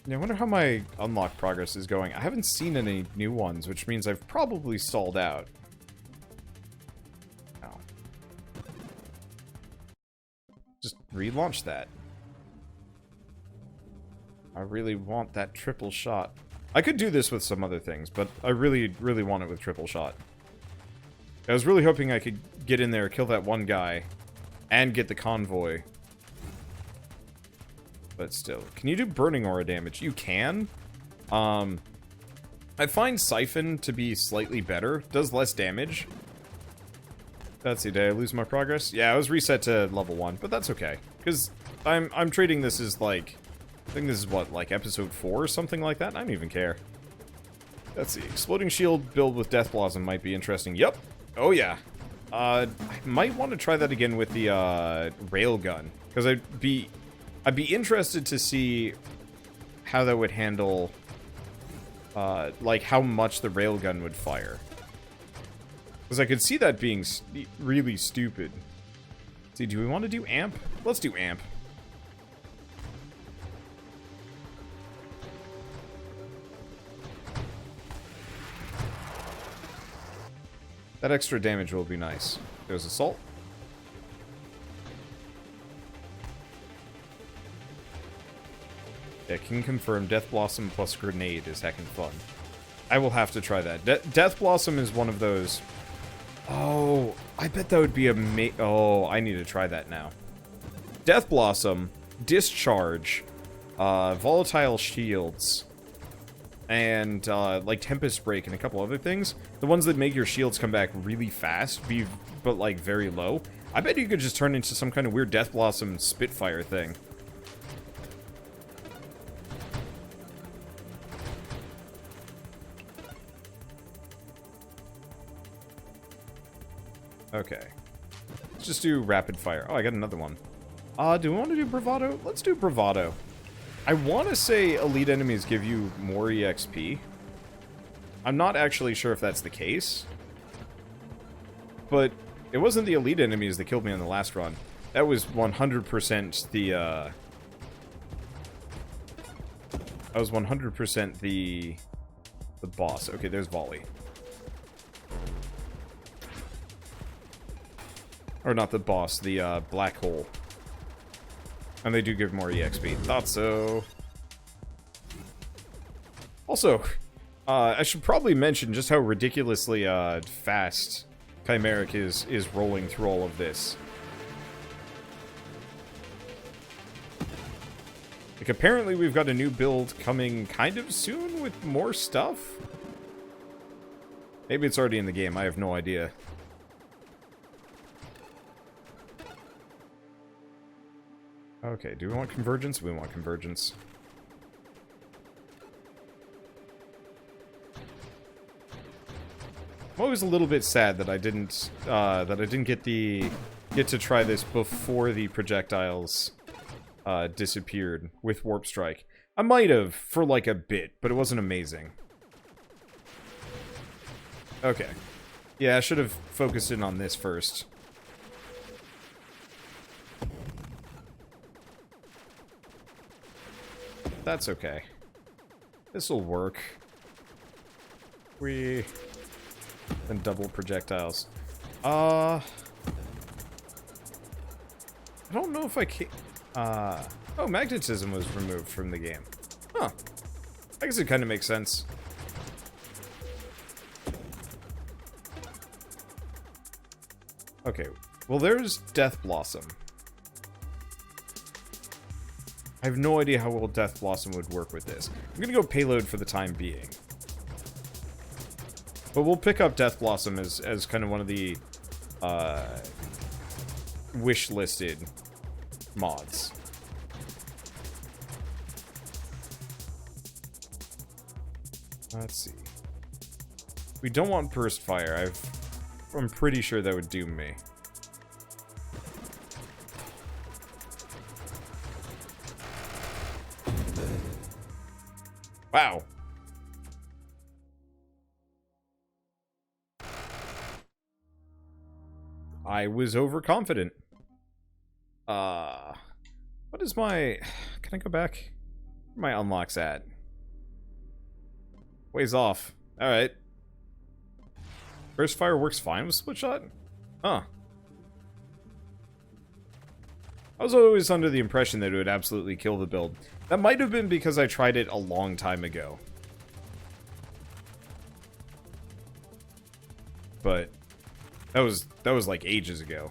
Yeah, I wonder how my unlock progress is going. I haven't seen any new ones, which means I've probably stalled out. Oh. Just relaunch that. I really want that triple shot. I could do this with some other things, but I really, really want it with triple shot. I was really hoping I could get in there, kill that one guy, and get the convoy. But still. Can you do burning aura damage? You can. I find Siphon to be slightly better. Does less damage. Let's see, did I lose my progress? Yeah, I was reset to level 1, but that's okay. Because I'm treating this as like... I think this is what, like episode 4 or something like that? I don't even care. Let's see. Exploding shield build with Death Blossom might be interesting. Yep. Oh yeah. I might want to try that again with the railgun. Because I'd be interested to see how that would handle, like how much the railgun would fire. Because I could see that being really stupid. Let's see, do we want to do amp? Let's do amp. That extra damage will be nice. There's assault. Yeah, can confirm Death Blossom plus Grenade is heckin' fun. I will have to try that. Death Blossom is one of those... Oh, I bet that would be oh, I need to try that now. Death Blossom, Discharge, Volatile Shields, and like Tempest Break and a couple other things. The ones that make your shields come back really fast, but like very low. I bet you could just turn into some kind of weird Death Blossom Spitfire thing. Okay. Let's just do rapid fire. Oh, I got another one. Do we want to do bravado? Let's do bravado. I want to say elite enemies give you more EXP. I'm not actually sure if that's the case. But it wasn't the elite enemies that killed me on the last run. That was 100% the, that was 100% the boss. Okay, there's volley. Or not the boss, the black hole. And they do give more EXP. Thought so. Also, I should probably mention just how ridiculously fast Chimeric is rolling through all of this. Like, apparently we've got a new build coming kind of soon with more stuff? Maybe it's already in the game, I have no idea. Okay, do we want convergence? We want convergence. I'm always a little bit sad that I didn't get to try this before the projectiles disappeared with Warp Strike. I might have for like a bit, but it wasn't amazing. Okay. Yeah, I should have focused in on this first. That's okay. This'll work. And double projectiles. I don't know if I can... oh, magnetism was removed from the game. Huh. I guess it kind of makes sense. Okay. Well, there's Death Blossom. I have no idea how well Death Blossom would work with this. I'm gonna go payload for the time being. But we'll pick up Death Blossom as kind of one of the wish-listed mods. Let's see. We don't want Burst Fire. I'm pretty sure that would doom me. Wow. I was overconfident. What is my... Can I go back? Where my unlocks at? Ways off. Alright. Burst fire works fine with split shot? Huh. I was always under the impression that it would absolutely kill the build. That might have been because I tried it a long time ago. But that was like ages ago.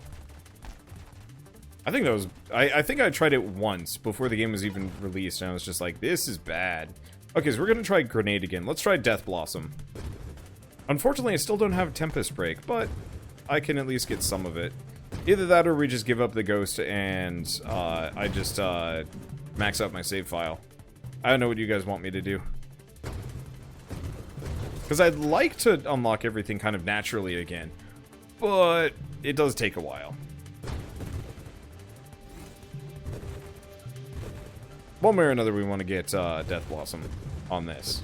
I think that was I think I tried it once before the game was even released, and I was just like, this is bad. Okay, so we're gonna try Grenade again. Let's try Death Blossom. Unfortunately, I still don't have Tempest Break, but I can at least get some of it. Either that or we just give up the ghost and I just max out my save file. I don't know what you guys want me to do. Because I'd like to unlock everything kind of naturally again, but it does take a while. One way or another, we want to get Death Blossom on this.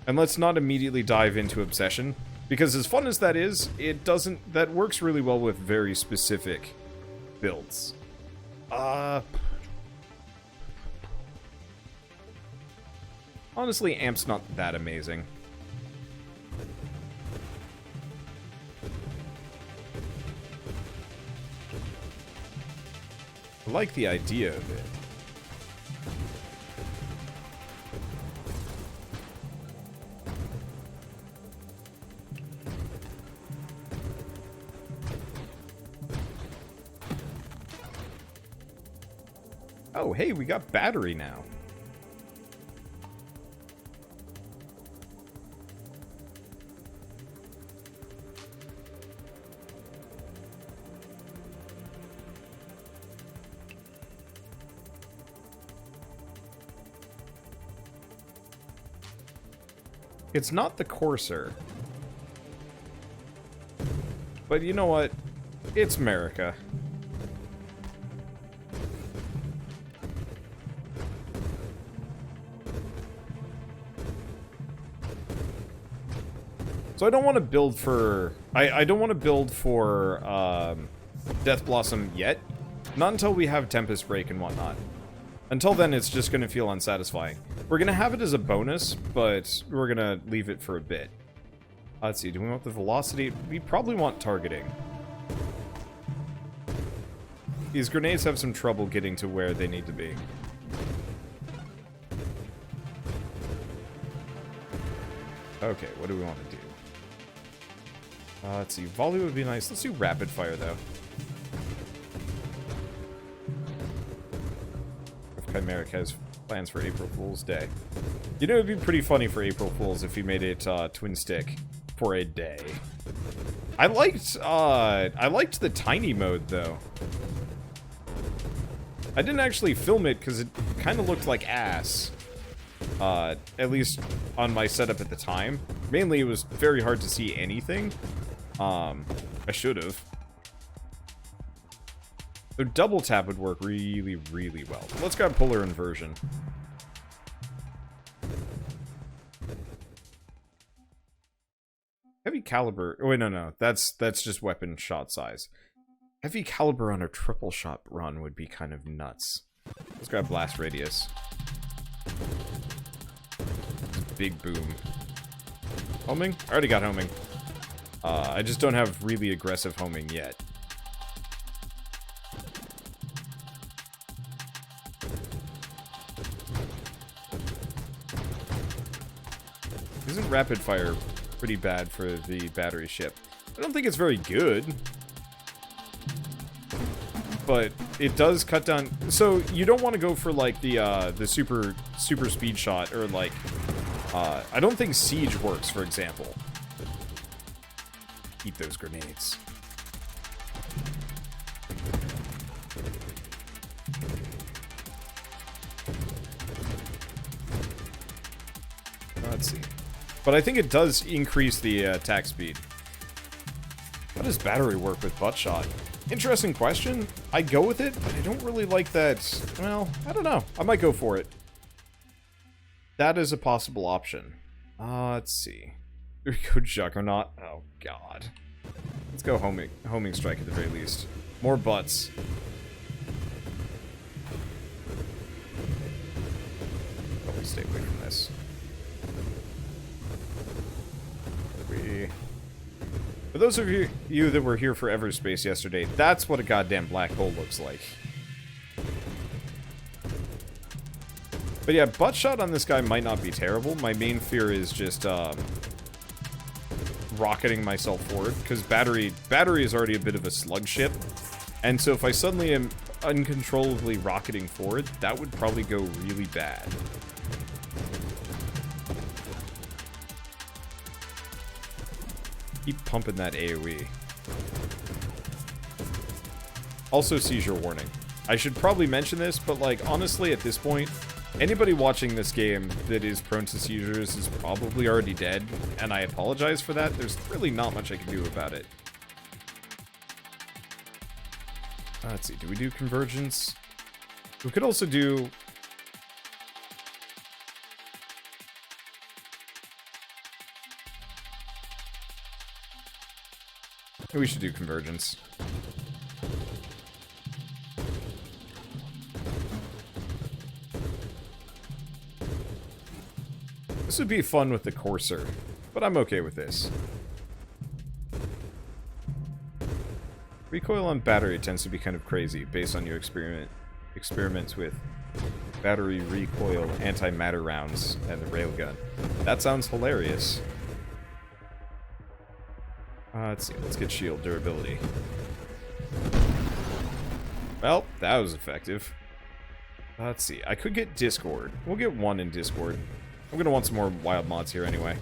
And let's not immediately dive into Obsession, because as fun as that is, it doesn't... That works really well with very specific builds. Honestly, Amp's not that amazing. I like the idea of it. Oh, hey, we got battery now. It's not the Courser. But you know what? It's America. So I don't want to build for... I don't want to build for Death Blossom yet. Not until we have Tempest Break and whatnot. Until then, it's just going to feel unsatisfying. We're going to have it as a bonus, but we're going to leave it for a bit. Let's see, do we want the velocity? We probably want targeting. These grenades have some trouble getting to where they need to be. Okay, what do we want to do? Let's see, volley would be nice. Let's do rapid fire, though. If Chimeric has plans for April Fool's Day. You know, it'd be pretty funny for April Fool's if he made it twin stick for a day. I liked the tiny mode, though. I didn't actually film it because it kind of looked like ass. At least on my setup at the time. Mainly, it was very hard to see anything. I should have. So double tap would work really, really well. But let's grab polar inversion. Heavy caliber. Oh wait, no. That's just weapon shot size. Heavy caliber on a triple shot run would be kind of nuts. Let's grab blast radius. Big boom. Homing? I already got homing. I just don't have really aggressive homing yet. Isn't rapid fire pretty bad for the battery ship? I don't think it's very good. But it does cut down... So, you don't want to go for, like, the super speed shot, or, like... I don't think Siege works, for example. Eat those grenades. Let's see. But I think it does increase the attack speed. How does battery work with butt shot? Interesting question. I go with it, but I don't really like that. Well, I don't know. I might go for it. That is a possible option. Let's see. Here we go, Juggernaut. Oh, God. Let's go homing strike at the very least. More butts. stay away from this. For those of you that were here for Everspace yesterday, that's what a goddamn black hole looks like. But yeah, butt shot on this guy might not be terrible. My main fear is just rocketing myself forward, because battery is already a bit of a slug ship, and so if I suddenly am uncontrollably rocketing forward, that would probably go really bad. Keep pumping that AoE. Also, seizure warning. I should probably mention this, but like honestly at this point, anybody watching this game that is prone to seizures is probably already dead, and I apologize for that. There's really not much I can do about it. Let's see, do we do convergence? We could also do... we should do convergence. This would be fun with the Courser, but I'm okay with this. Recoil on battery tends to be kind of crazy based on your experiments with battery recoil, antimatter rounds, and the railgun. That sounds hilarious. Let's see, let's get shield durability. Well, that was effective. Let's see, I could get Discord. We'll get one in Discord. I'm gonna want some more wild mods here anyway.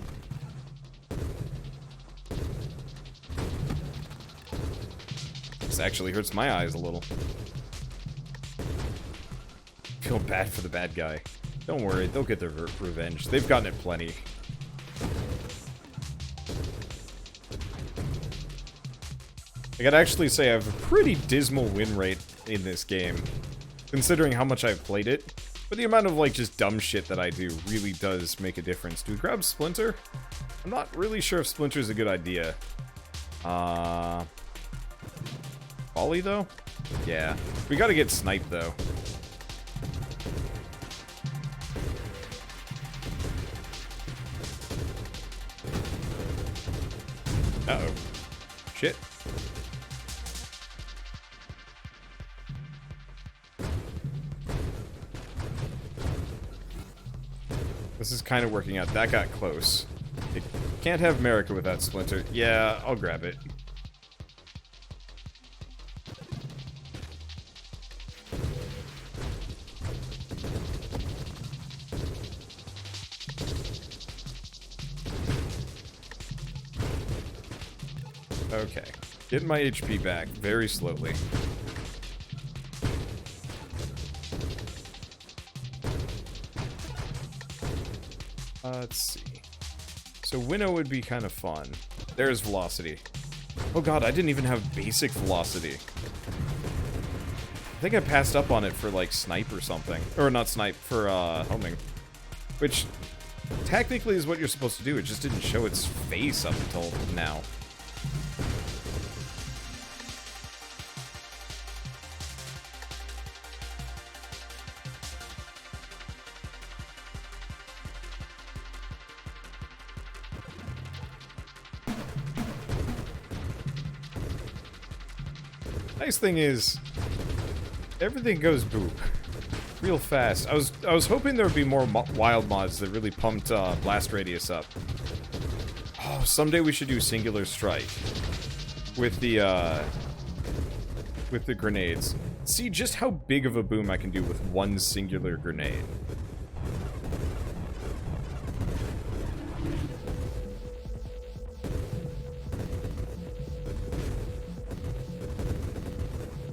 This actually hurts my eyes a little. Feel bad for the bad guy. Don't worry, they'll get their revenge. They've gotten it plenty. I gotta actually say I have a pretty dismal win rate in this game, considering how much I've played it. But the amount of, like, just dumb shit that I do really does make a difference. Do we grab Splinter? I'm not really sure if Splinter's a good idea. Volley, though? Yeah. We gotta get sniped, though. Uh-oh. Shit. This is kind of working out. That got close. It can't have America without Splinter. Yeah, I'll grab it. Okay. Getting my HP back very slowly. Let's see. So Winnow would be kind of fun. There's velocity. Oh god, I didn't even have basic velocity. I think I passed up on it for like snipe or something. Or not snipe, for homing. Which technically is what you're supposed to do. It just didn't show its face up until now. Nice thing is, everything goes boop real fast. I was hoping there would be more wild mods that really pumped blast radius up. Oh, someday we should do singular strike with the grenades. See just how big of a boom I can do with one singular grenade.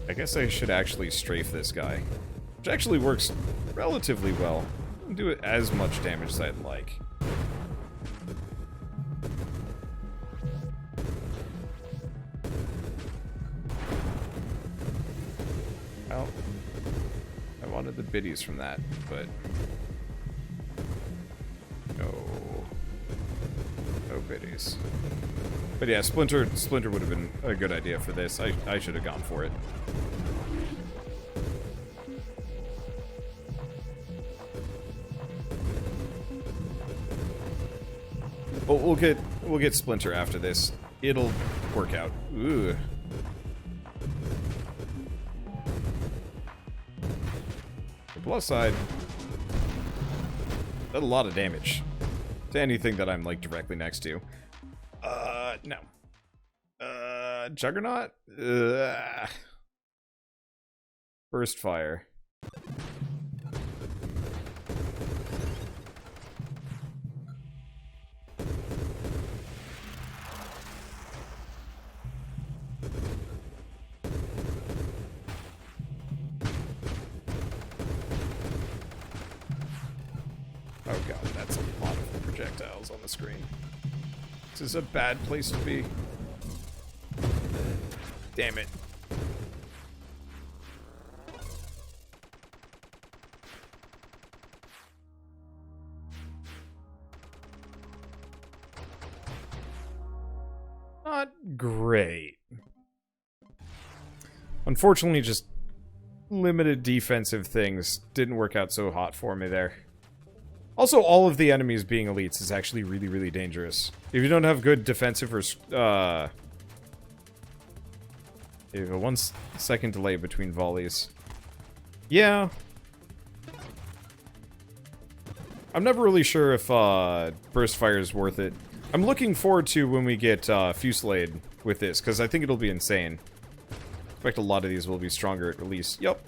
I guess I should actually strafe this guy, which actually works relatively well. Don't do it as much damage as I'd like. Well, I wanted the biddies from that, but no biddies. But yeah, Splinter would have been a good idea for this. I should have gone for it. We'll get Splinter after this. It'll work out. Ooh. The plus side, that's a lot of damage to anything that I'm like directly next to. No. Juggernaut? Burst fire. Oh god, that's a lot of projectiles on the screen. This is a bad place to be. Damn it. Not great. Unfortunately, just limited defensive things didn't work out so hot for me there. Also, all of the enemies being elites is actually really, really dangerous. If you don't have good defensive or, you have a 1 second delay between volleys. Yeah. I'm never really sure if, burst fire is worth it. I'm looking forward to when we get, Fusillade with this, because I think it'll be insane. I expect a lot of these will be stronger at release. Yep.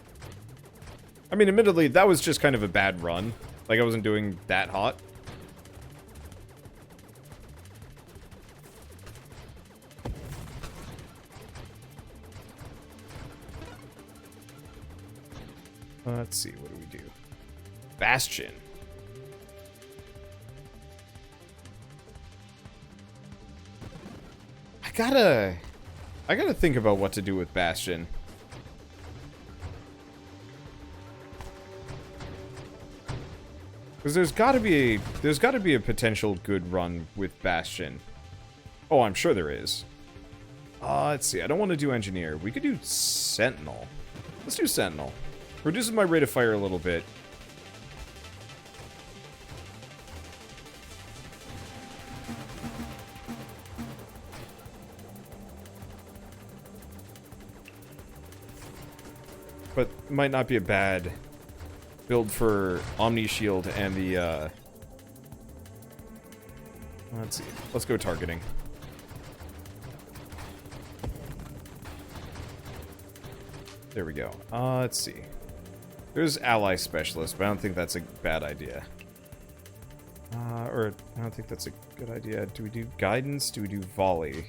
I mean, admittedly, that was just kind of a bad run. Like, I wasn't doing that hot. Let's see, what do we do? Bastion. I gotta think about what to do with Bastion. Because there's gotta be a potential good run with Bastion. Oh, I'm sure there is. Let's see, I don't want to do Engineer. We could do Sentinel. Let's do Sentinel. Reduces my rate of fire a little bit. But might not be a bad build for Omni Shield and the, let's see. Let's go targeting. There we go. Let's see. There's Ally Specialist, but I don't think that's a bad idea. Or, I don't think that's a good idea. Do we do Guidance? Do we do Volley?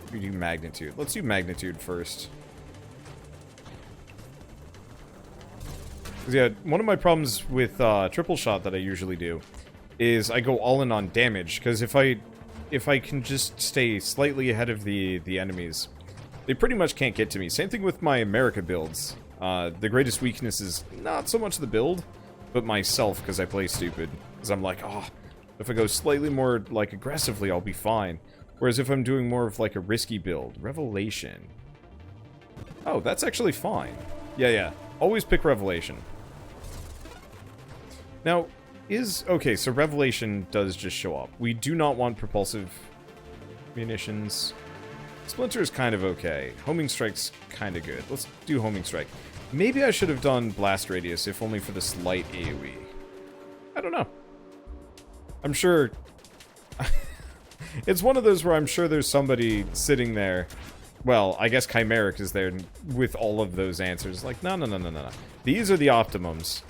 Do we do Magnitude? Let's do Magnitude first. Yeah, one of my problems with triple shot that I usually do is I go all in on damage, because if I can just stay slightly ahead of the enemies, they pretty much can't get to me. Same thing with my America builds. The greatest weakness is not so much the build, but myself, because I play stupid. Because I'm like, oh, if I go slightly more, like, aggressively, I'll be fine. Whereas if I'm doing more of, like, a risky build, Revelation. Oh, that's actually fine. Yeah. Always pick Revelation. Now, okay, so Revelation does just show up. We do not want propulsive munitions. Splinter is kind of okay. Homing Strike's kind of good. Let's do Homing Strike. Maybe I should have done Blast Radius, if only for the slight AoE. I don't know. I'm sure... It's one of those where I'm sure there's somebody sitting there. Well, I guess Chimeric is there with all of those answers. Like, no. These are the optimums.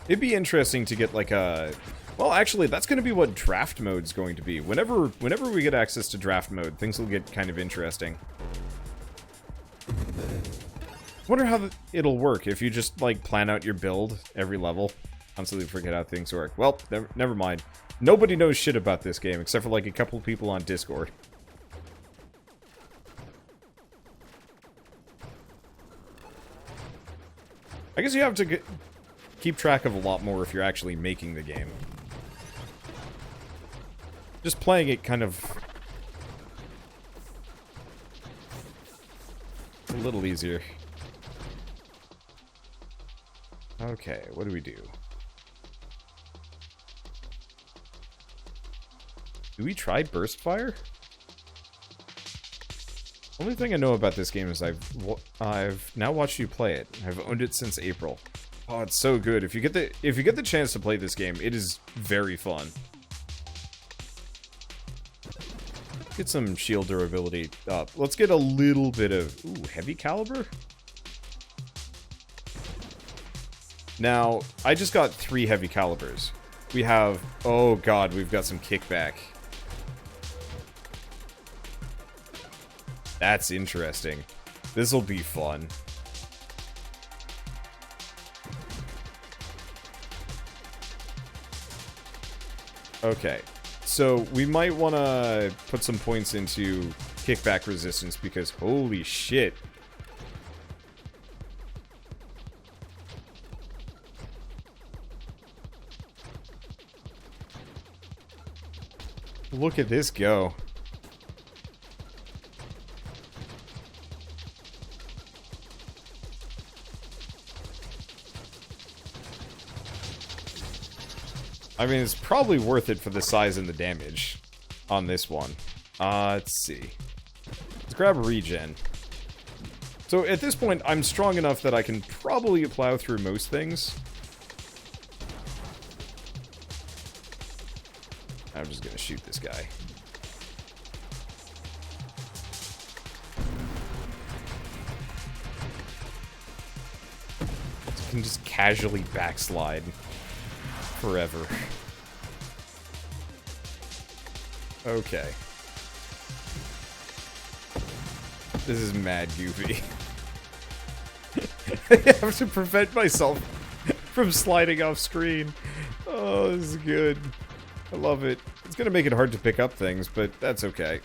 It'd be interesting to get like a... Well, actually, that's going to be what draft mode's going to be. Whenever we get access to draft mode, things will get kind of interesting. Wonder how it'll work if you just, like, plan out your build every level. Constantly forget how things work. Well, never mind. Nobody knows shit about this game, except for, like, a couple people on Discord. I guess you have to keep track of a lot more if you're actually making the game. Just playing it kind of... a little easier. Okay, what do we do? Do we try burst fire? Only thing I know about this game is I've now watched you play it. I've owned it since April. Oh, it's so good. If you get the chance to play this game, it is very fun. Get some shield durability up. Let's get a little bit of heavy caliber. Now, I just got 3 heavy calibers. We have, oh god, we've got some kickback. That's interesting. This'll be fun. Okay, so we might want to put some points into kickback resistance because holy shit. Look at this go. I mean, it's probably worth it for the size and the damage on this one. Let's see. Let's grab a regen. So at this point, I'm strong enough that I can probably plow through most things. I'm just gonna shoot this guy. I can just casually backslide forever. Okay. This is mad goofy. I have to prevent myself from sliding off screen. Oh, this is good. I love it. It's gonna make it hard to pick up things, but that's okay.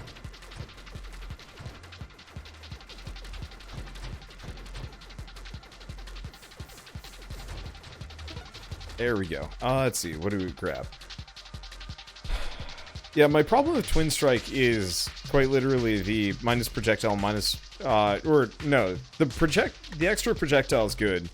There we go. Let's see. What do we grab? Yeah, my problem with Twin Strike is quite literally the minus projectile minus... or, no. The extra projectile is good.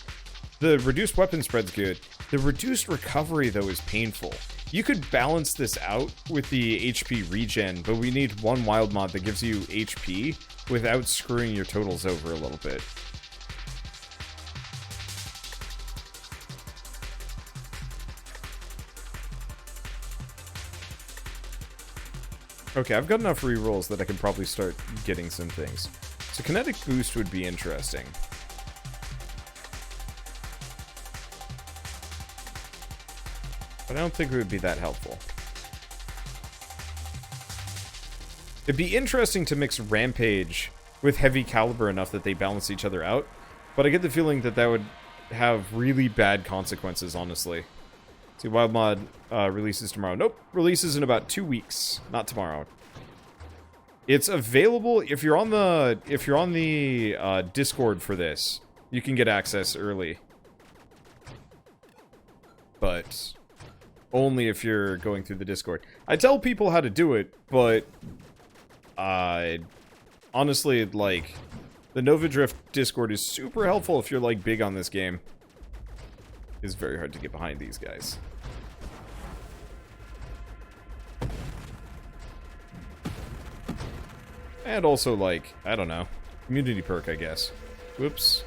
The reduced weapon spread's good. The reduced recovery, though, is painful. You could balance this out with the HP regen, but we need one wild mod that gives you HP without screwing your totals over a little bit. Okay, I've got enough rerolls that I can probably start getting some things. So kinetic boost would be interesting. But I don't think it would be that helpful. It'd be interesting to mix Rampage with Heavy Caliber enough that they balance each other out, but I get the feeling that that would have really bad consequences, honestly. See, Wild Mod releases tomorrow. Nope, releases in about 2 weeks, not tomorrow. It's available if you're on the Discord for this. You can get access early, but only if you're going through the Discord. I tell people how to do it, but honestly, like, the Nova Drift Discord is super helpful if you're like big on this game. It's very hard to get behind these guys. And also, like, I don't know, community perk, I guess. Whoops.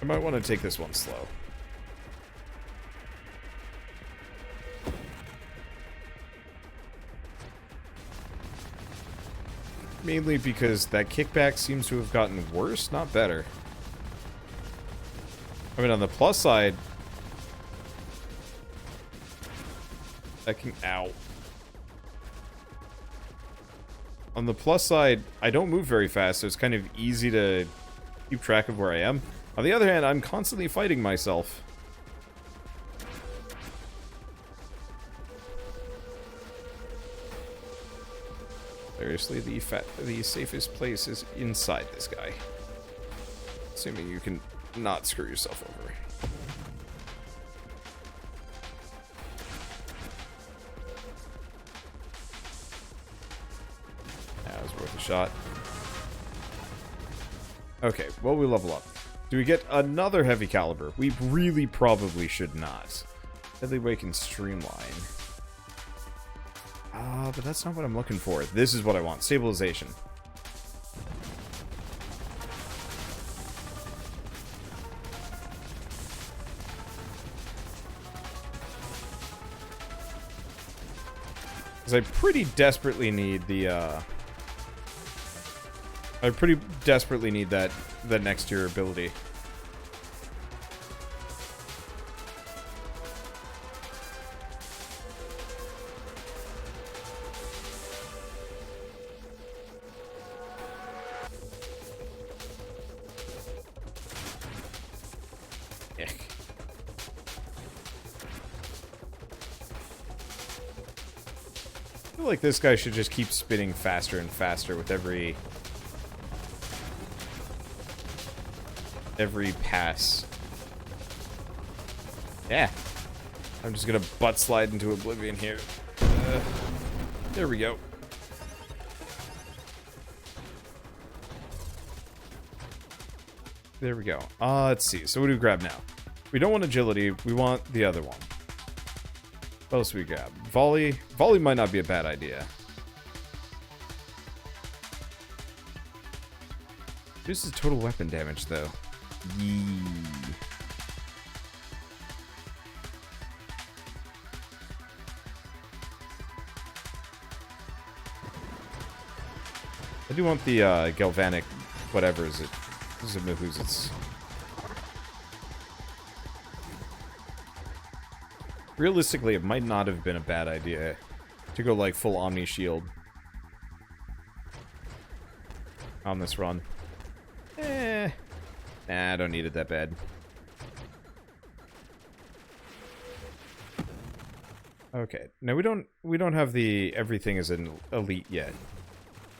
I might want to take this one slow. Mainly because that kickback seems to have gotten worse, not better. I mean, on the plus side, that can... Ow. On the plus side, I don't move very fast, so it's kind of easy to keep track of where I am. On the other hand, I'm constantly fighting myself. Seriously, the safest place is inside this guy. Assuming you can not screw yourself over. That was worth a shot. Okay, well, we level up. Do we get another heavy caliber? We really probably should not. Deadly Wake and Streamline. But that's not what I'm looking for. This is what I want. Stabilization. Because I pretty desperately need the, I pretty desperately need that next tier ability. I feel like this guy should just keep spinning faster and faster with every pass. Yeah. I'm just gonna butt slide into oblivion here. There we go. There we go. Let's see. So what do we grab now? We don't want agility. We want the other one. What else do we grab? Volley. Volley might not be a bad idea. This is total weapon damage, though. Yee. I do want the galvanic, whatever is it? This is Mahuzits. Realistically, it might not have been a bad idea to go like full Omni Shield on this run. Nah, I don't need it that bad. Okay, now we don't have the everything as an elite yet.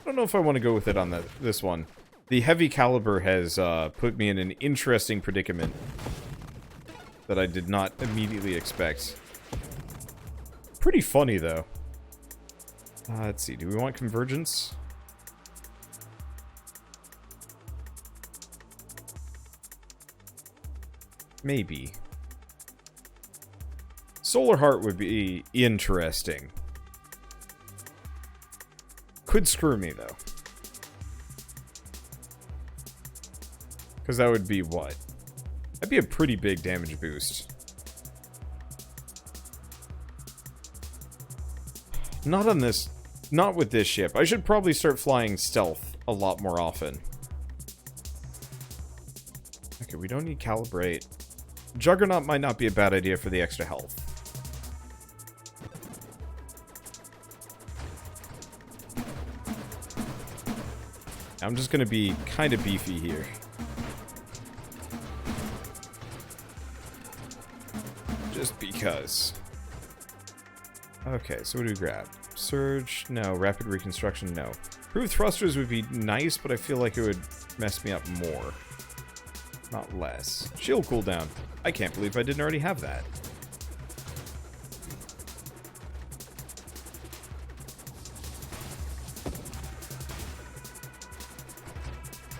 I don't know if I want to go with it on this one. The heavy caliber has put me in an interesting predicament that I did not immediately expect. Pretty funny, though. Let's see. Do we want convergence? Maybe. Solar Heart would be interesting. Could screw me, though. Because that would be what? That'd be a pretty big damage boost. Not on this... Not with this ship. I should probably start flying stealth a lot more often. Okay, we don't need calibrate. Juggernaut might not be a bad idea for the extra health. I'm just gonna be kind of beefy here. Just because. Okay, so what do we grab? Surge? No. Rapid reconstruction? No. Improved thrusters would be nice, but I feel like it would mess me up more. Not less. Shield cooldown. I can't believe I didn't already have that.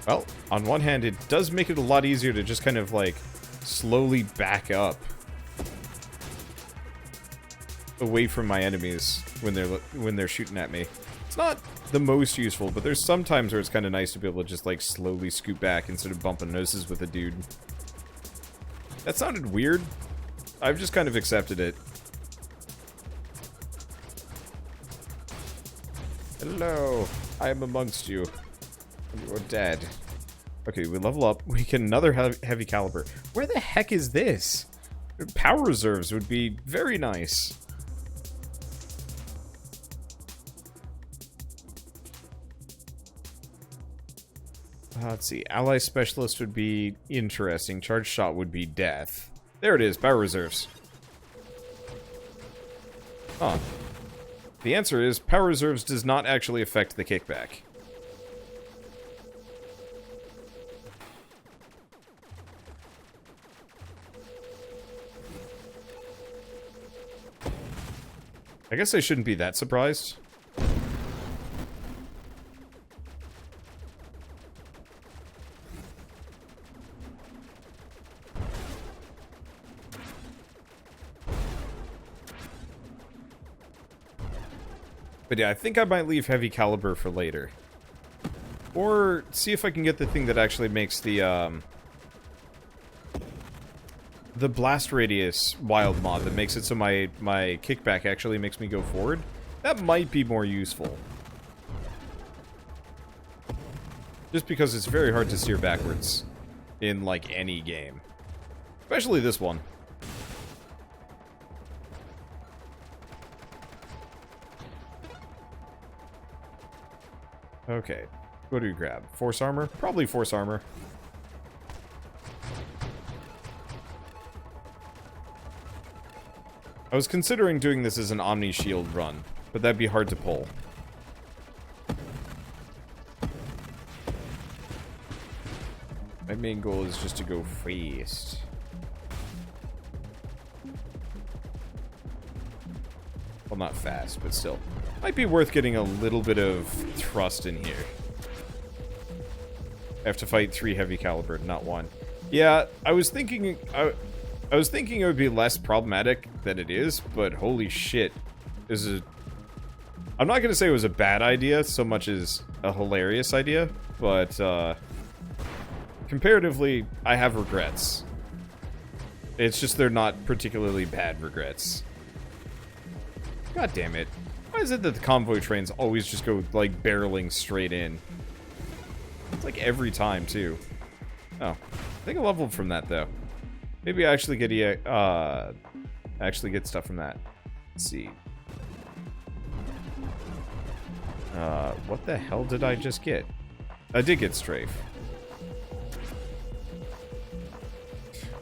Well, on one hand, it does make it a lot easier to just kind of, like, slowly back up away from my enemies when they're shooting at me. It's not the most useful, but there's some times where it's kind of nice to be able to just, like, slowly scoot back instead of bumping noses with a dude. That sounded weird. I've just kind of accepted it. Hello, I am amongst you. You're dead. Okay, we level up. We get another heavy caliber. Where the heck is this? Power reserves would be very nice. Let's see. Ally specialist would be interesting. Charge shot would be death. There it is. Power reserves. Huh. The answer is power reserves does not actually affect the kickback. I guess I shouldn't be that surprised. But yeah, I think I might leave heavy caliber for later. Or see if I can get the thing that actually makes the blast radius wild mod that makes it so my kickback actually makes me go forward. That might be more useful. Just because it's very hard to steer backwards in, like, any game. Especially this one. Okay. What do we grab? Force armor? Probably force armor. I was considering doing this as an Omni Shield run, but that'd be hard to pull. My main goal is just to go fast. Well, not fast, but still. Might be worth getting a little bit of thrust in here. I have to fight 3 heavy caliber, not 1. Yeah, I was thinking it would be less problematic than it is, but holy shit. I'm not going to say it was a bad idea so much as a hilarious idea, but comparatively, I have regrets. It's just they're not particularly bad regrets. God damn it. Why is it that the convoy trains always just go, like, barreling straight in? It's like every time, too. Oh. I think I leveled from that, though. Maybe I actually get stuff from that. Let's see. What the hell did I just get? I did get strafe.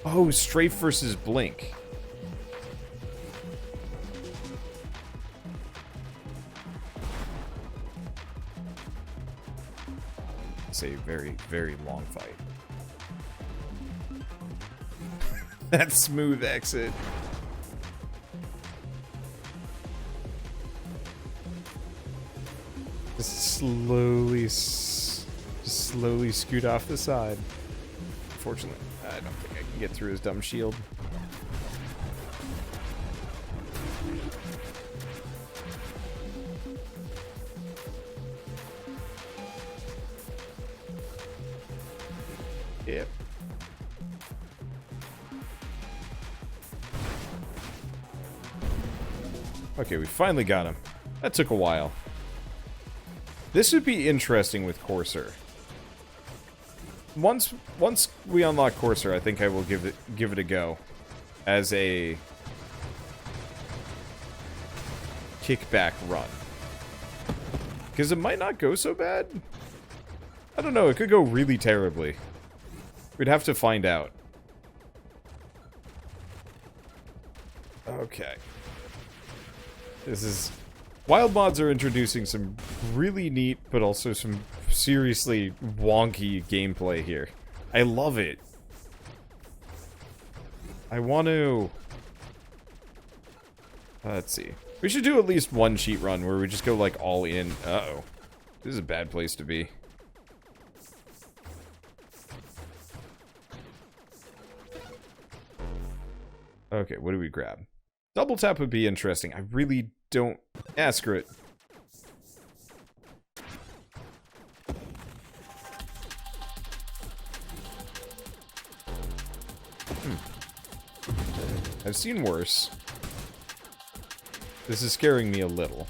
Oh, strafe versus blink. It's a very, very long fight. That smooth exit. Just slowly scoot off the side. Unfortunately, I don't think I can get through his dumb shield. Yep. Okay, we finally got him. That took a while. This would be interesting with Courser. Once we unlock Courser, I think I will give it a go as a kickback run. Because it might not go so bad. I don't know, it could go really terribly. We'd have to find out. Okay. This is... Wild mods are introducing some really neat, but also some seriously wonky gameplay here. I love it. I want to... let's see. We should do at least one cheat run where we just go, like, all in. Uh-oh. This is a bad place to be. Okay, what do we grab? Double tap would be interesting. I really don't... screw it. I've seen worse. This is scaring me a little.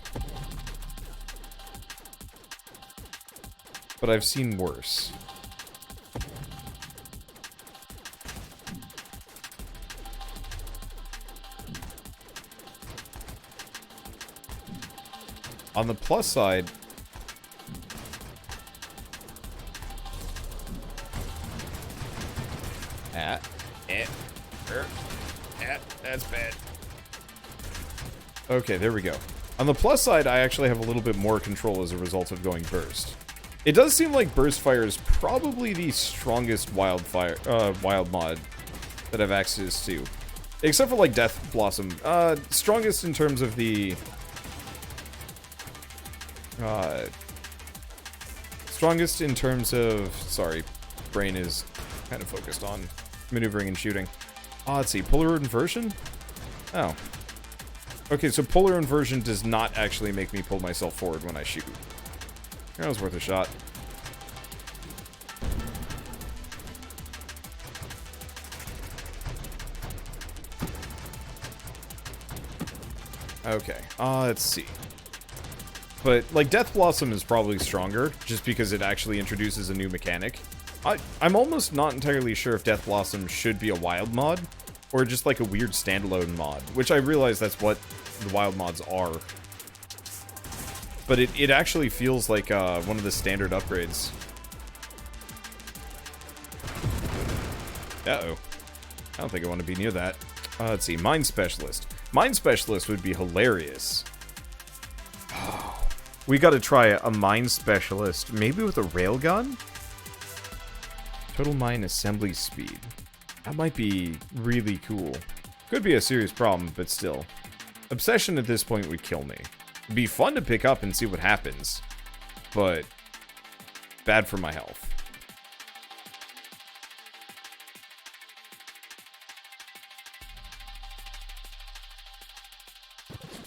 But I've seen worse. On the plus side, that's bad. Okay, there we go. On the plus side, I actually have a little bit more control as a result of going burst. It does seem like burst fire is probably the strongest wild mod that I've access to, except for like Death Blossom. Strongest in terms of the strongest in terms of... Sorry, brain is kind of focused on maneuvering and shooting. Let's see, polar inversion? Oh. Okay, so polar inversion does not actually make me pull myself forward when I shoot. That was worth a shot. Okay, let's see. But, like, Death Blossom is probably stronger, just because it actually introduces a new mechanic. I'm almost not entirely sure if Death Blossom should be a wild mod, or just like a weird standalone mod, which I realize that's what the wild mods are. But it actually feels like one of the standard upgrades. Uh-oh. I don't think I want to be near that. Let's see, Mind Specialist. Mind Specialist would be hilarious. We gotta try a Mind Specialist, maybe with a railgun? Total Mind Assembly Speed. That might be really cool. Could be a serious problem, but still. Obsession at this point would kill me. It'd be fun to pick up and see what happens, but bad for my health.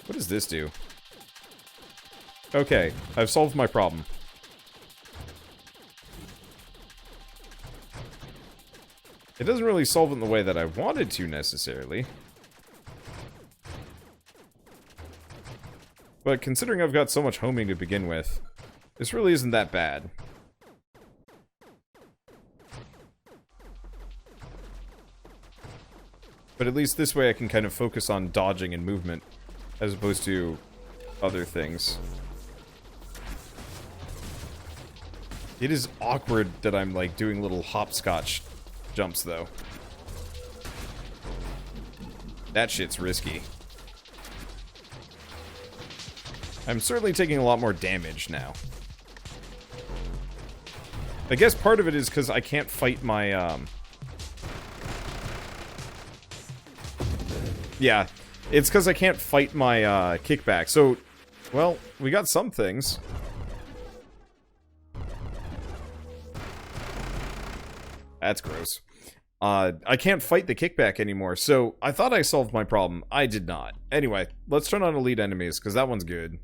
What does this do? Okay, I've solved my problem. It doesn't really solve it in the way that I wanted to, necessarily. But considering I've got so much homing to begin with, this really isn't that bad. But at least this way I can kind of focus on dodging and movement, as opposed to other things. It is awkward that I'm, like, doing little hopscotch jumps, though. That shit's risky. I'm certainly taking a lot more damage now. I guess part of it is because I can't fight my, Yeah, it's because I can't fight my, kickback. So, well, we got some things. That's gross. I can't fight the kickback anymore, so I thought I solved my problem. I did not. Anyway, let's turn on elite enemies, because that one's good.